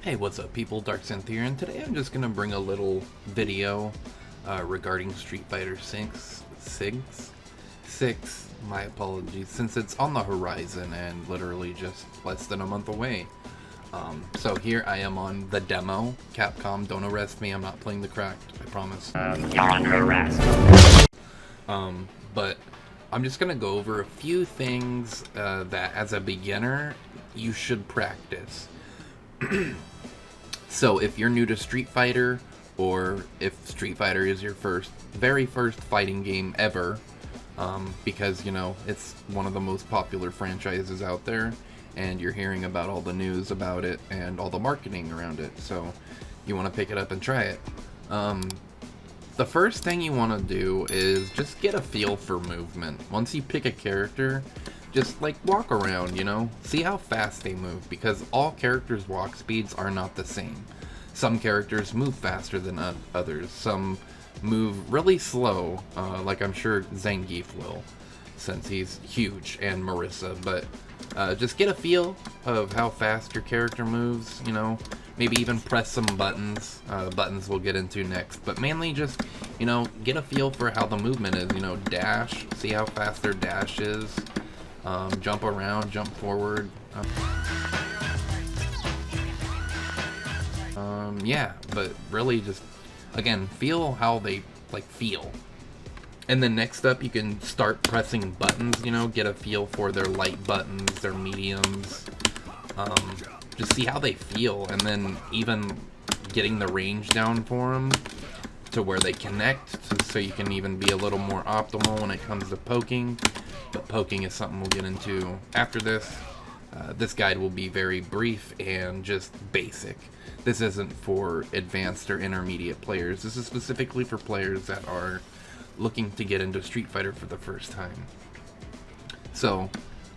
Hey, what's up people, Darksynth here, and today I'm just gonna bring a little video regarding Street Fighter 6, my apologies, since it's on the horizon and literally just less than a month away. So here I am on the demo. Capcom, don't arrest me, I'm not playing the cracked, I promise. You're under arrest. But I'm just gonna go over a few things that as a beginner you should practice. So if you're new to Street Fighter, or if Street Fighter is your very first fighting game ever, because, you know, it's one of the most popular franchises out there, and you're hearing about all the news about it and all the marketing around it, so you want to pick it up and try it. The first thing you want to do is just get a feel for movement. Once you pick a character, just like walk around, you know, see how fast they move, because all characters' walk speeds are not the same. Some characters move faster than others, some move really slow, like I'm sure Zangief will, since he's huge, and Marissa, but just get a feel of how fast your character moves, you know, maybe even press some buttons, buttons we'll get into next, but mainly just, you know, get a feel for how the movement is, you know, dash, see how fast their dash is. Jump around, jump forward. Yeah, but really just, again, feel how they, like, feel. And then next up, you can start pressing buttons, you know, get a feel for their light buttons, their mediums. Just see how they feel, and then even getting the range down for them to where they connect, so you can even be a little more optimal when it comes to poking. But poking is something we'll get into after this. This guide will be very brief and just basic. This isn't for advanced or intermediate players. This is specifically for players that are looking to get into Street Fighter for the first time. So,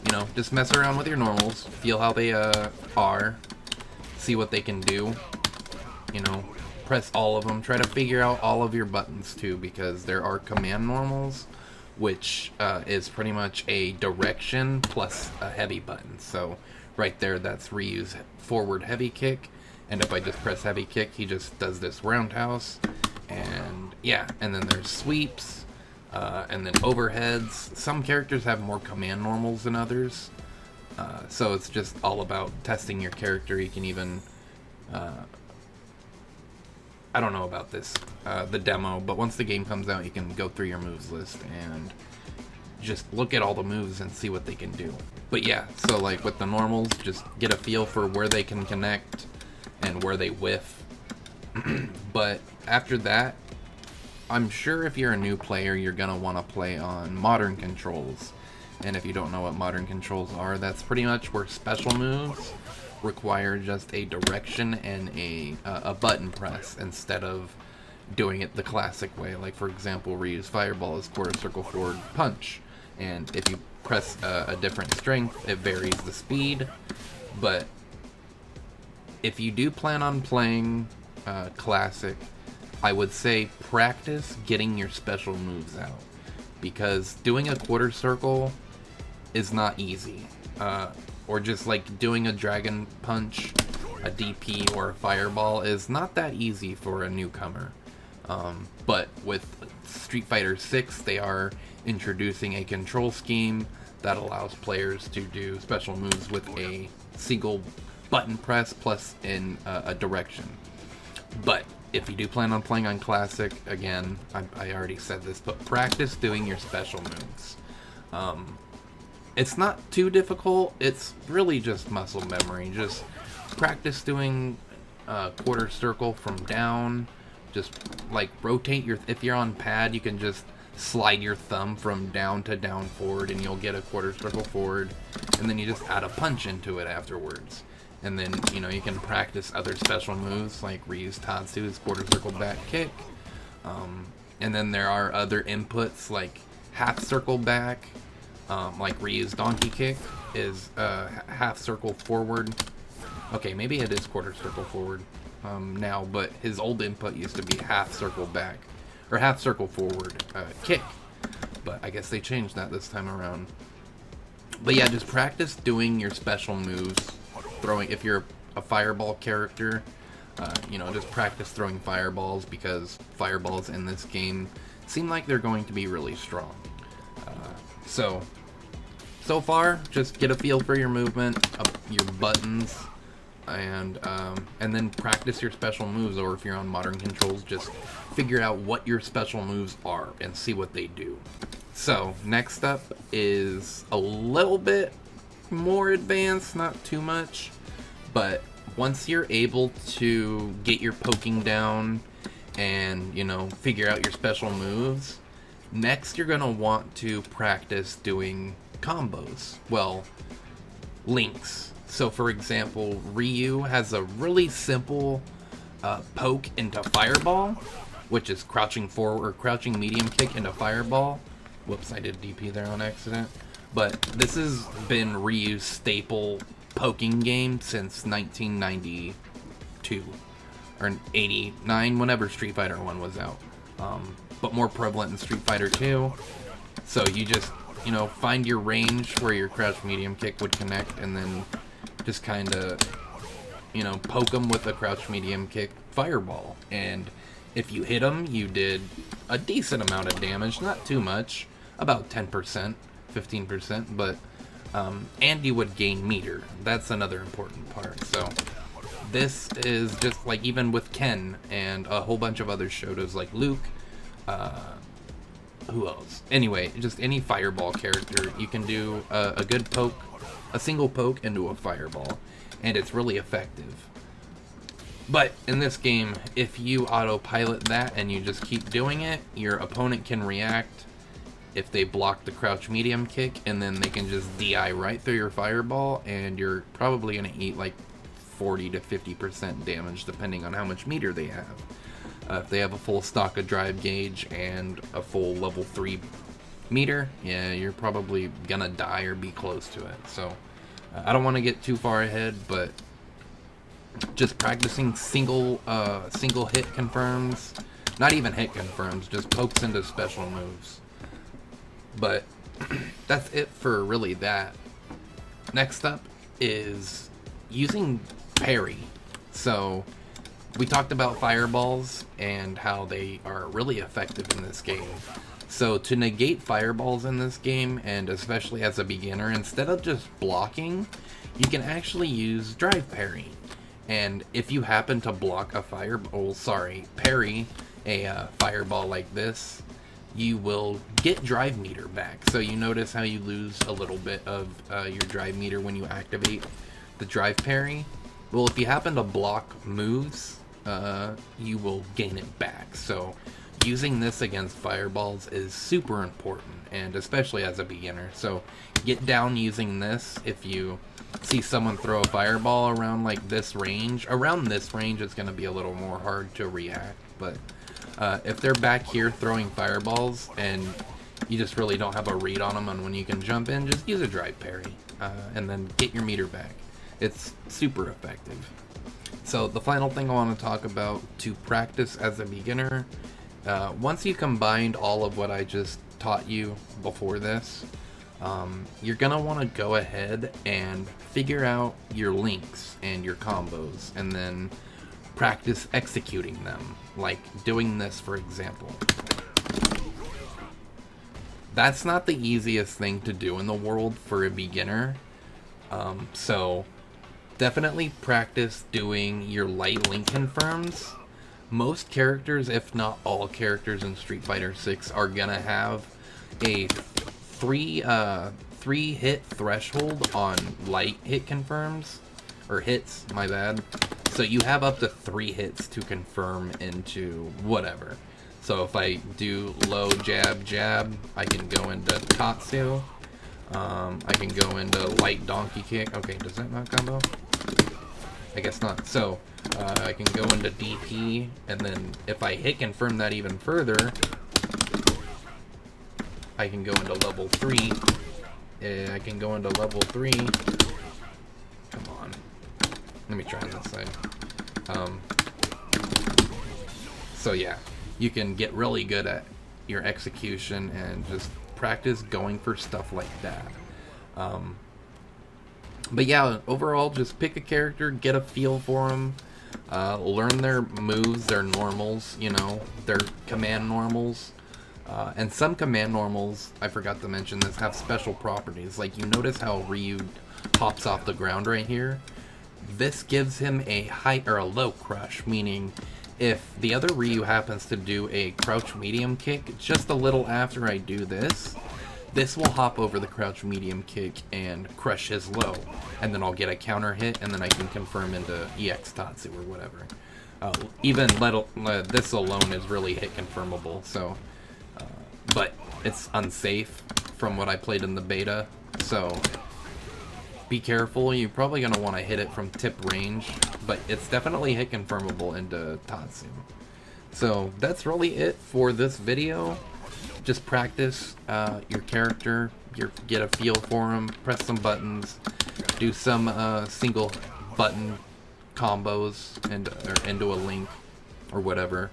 you know, just mess around with your normals, feel how they are, see what they can do, you know, press all of them, try to figure out all of your buttons too, because there are command normals, which is pretty much a direction plus a heavy button. So right there, that's Ryu's forward heavy kick, and if I just press heavy kick, he just does this roundhouse, and yeah, and then there's sweeps, and then overheads. Some characters have more command normals than others, so it's just all about testing your character. You can even I don't know about this, the demo, but once the game comes out, you can go through your moves list and just look at all the moves and see what they can do. But yeah, so like with the normals, just get a feel for where they can connect and where they whiff. But after that, I'm sure if you're a new player, you're gonna want to play on modern controls. And if you don't know what modern controls are, that's pretty much where special moves require just a direction and a button press instead of doing it the classic way. Like, for example, Ryu's Fireball is quarter circle forward punch, and if you press a different strength, it varies the speed. But if you do plan on playing classic, I would say practice getting your special moves out, because doing a quarter circle is not easy. Or just like doing a dragon punch, a DP, or a fireball is not that easy for a newcomer. But with Street Fighter 6, they are introducing a control scheme that allows players to do special moves with a single button press plus in a direction. But if you do plan on playing on Classic, again, I already said this, but practice doing your special moves. It's not too difficult, it's really just muscle memory. Just practice doing quarter circle from down, just like rotate if you're on pad, you can just slide your thumb from down to down forward and you'll get a quarter circle forward, and then you just add a punch into it afterwards. And then, you know, you can practice other special moves like Ryu's Tatsu's quarter circle back kick. And then there are other inputs like half circle back, like Ryu's donkey kick is half circle forward. Okay, maybe it is quarter circle forward now, but his old input used to be half circle back, or half circle forward kick. But I guess they changed that this time around. But yeah, just practice doing your special moves, throwing, if you're a fireball character, just practice throwing fireballs, because fireballs in this game seem like they're going to be really strong. So far, just get a feel for your movement, your buttons, and then practice your special moves, or if you're on modern controls, just figure out what your special moves are and see what they do. So, next up is a little bit more advanced, not too much, but once you're able to get your poking down and, figure out your special moves, next you're going to want to practice doing combos. Well, links. So, for example, Ryu has a really simple poke into fireball, which is crouching forward or crouching medium kick into fireball. Whoops, I did DP there on accident. But this has been Ryu's staple poking game since 1992 or 89, whenever Street Fighter 1 was out. But more prevalent in Street Fighter 2. So you just, find your range where your crouch medium kick would connect, and then just kind of, poke them with a crouch medium kick fireball. And if you hit them, you did a decent amount of damage, not too much, about 10%, 15%, but, and you would gain meter. That's another important part. So this is just like, even with Ken and a whole bunch of other Shotos like Luke, who else? Anyway, just any fireball character, you can do a good poke, a single poke into a fireball, and it's really effective. But in this game, if you autopilot that and you just keep doing it, your opponent can react if they block the crouch medium kick, and then they can just DI right through your fireball, and you're probably going to eat like 40 to 50% damage depending on how much meter they have. If they have a full stock of drive gauge and a full level 3 meter, yeah, you're probably gonna die or be close to it. So I don't want to get too far ahead, but just practicing single hit confirms, not even hit confirms, just pokes into special moves. But that's it for really that. Next up is using Parry. So we talked about fireballs and how they are really effective in this game. So to negate fireballs in this game, and especially as a beginner, instead of just blocking, you can actually use drive parry. And if you happen to block a parry a fireball like this, you will get drive meter back. So you notice how you lose a little bit of your drive meter when you activate the drive parry. Well, if you happen to block moves, you will gain it back. So using this against fireballs is super important, and especially as a beginner. So get down using this. If you see someone throw a fireball around like this range, it's going to be a little more hard to react. But if they're back here throwing fireballs and you just really don't have a read on them on when you can jump in, just use a drive parry and then get your meter back. It's super effective. So the final thing I want to talk about to practice as a beginner, once you combined all of what I just taught you before this, you're going to want to go ahead and figure out your links and your combos, and then practice executing them, like doing this, for example. That's not the easiest thing to do in the world for a beginner, so definitely practice doing your light link confirms. Most characters, if not all characters in Street Fighter 6, are gonna have a three hit threshold on light hit confirms, or hits, my bad. So you have up to 3 hits to confirm into whatever. So if I do low jab jab, I can go into Tatsu. I can go into light donkey kick. Okay, does that not combo? I guess not. So I can go into DP, and then if I hit confirm that even further, I can go into level 3. I can go into level 3. Come on. Let me try this side. So yeah, you can get really good at your execution and just practice going for stuff like that. But yeah, overall, just pick a character, get a feel for them, learn their moves, their normals, you know, their command normals. And some command normals, I forgot to mention this, have special properties. Like, you notice how Ryu pops off the ground right here? This gives him a high or a low crush, meaning if the other Ryu happens to do a crouch medium kick just a little after I do this, this will hop over the crouch medium kick and crush his low, and then I'll get a counter hit, and then I can confirm into EX Tatsu or whatever. This alone is really hit confirmable, so, but it's unsafe from what I played in the beta, so be careful. You're probably going to want to hit it from tip range, but it's definitely hit confirmable into Tatsu. So that's really it for this video. Just practice your character, get a feel for him, press some buttons, do some single button combos or into a link or whatever,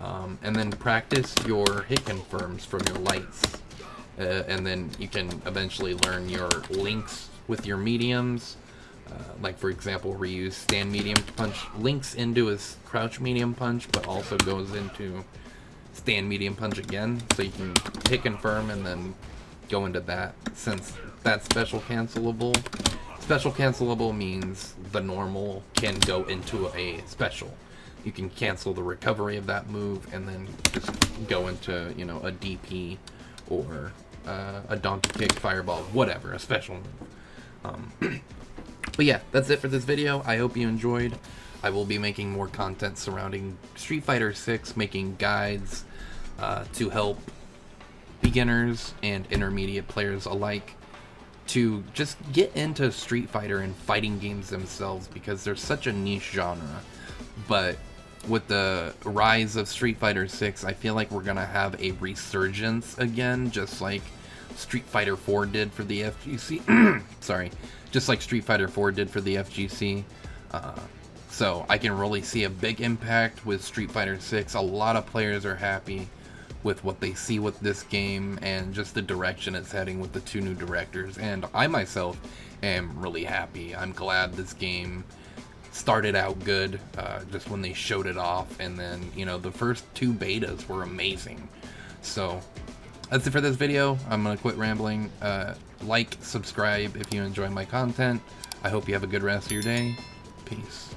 and then practice your hit confirms from your lights, and then you can eventually learn your links with your mediums. Like for example, Ryu's stand medium punch links into his crouch medium punch, but also goes into stand medium punch again, so you can hit confirm and then go into that. Since that's special cancelable, special cancelable means the normal can go into a special. You can cancel the recovery of that move and then just go into, you know, a DP or a donkey kick, fireball, whatever, a special move. But yeah, that's it for this video. I hope you enjoyed. I will be making more content surrounding Street Fighter 6, making guides to help beginners and intermediate players alike to just get into Street Fighter and fighting games themselves, because they're such a niche genre. But with the rise of Street Fighter 6, I feel like we're gonna have a resurgence again, just like Street Fighter 4 did for the FGC. Sorry, just like Street Fighter 4 did for the FGC. So I can really see a big impact with Street Fighter 6. A lot of players are happy with what they see with this game and just the direction it's heading with the two new directors. And I myself am really happy. I'm glad this game started out good, just when they showed it off. And then, you know, the first two betas were amazing. So that's it for this video. I'm going to quit rambling. Like, subscribe if you enjoy my content. I hope you have a good rest of your day. Peace.